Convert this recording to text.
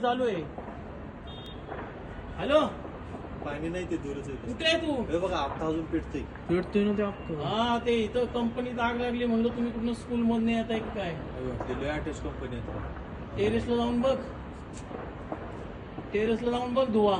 चालू आहे. हॅलो, पाणी नाही ते दूरच आहे. कुठे आहे तू? हे बघा आता अजून पेटतंय. पेटतोय ना ते अख्खं. हा, ते इथं कंपनीत आग लागली म्हणलं तुम्ही कुठं स्कूल मधून येत आहे काय? ते लॅटेस्ट कंपनी आहे. टेरेसला जाऊन बघ, टेरेसला जाऊन बघ धुवा.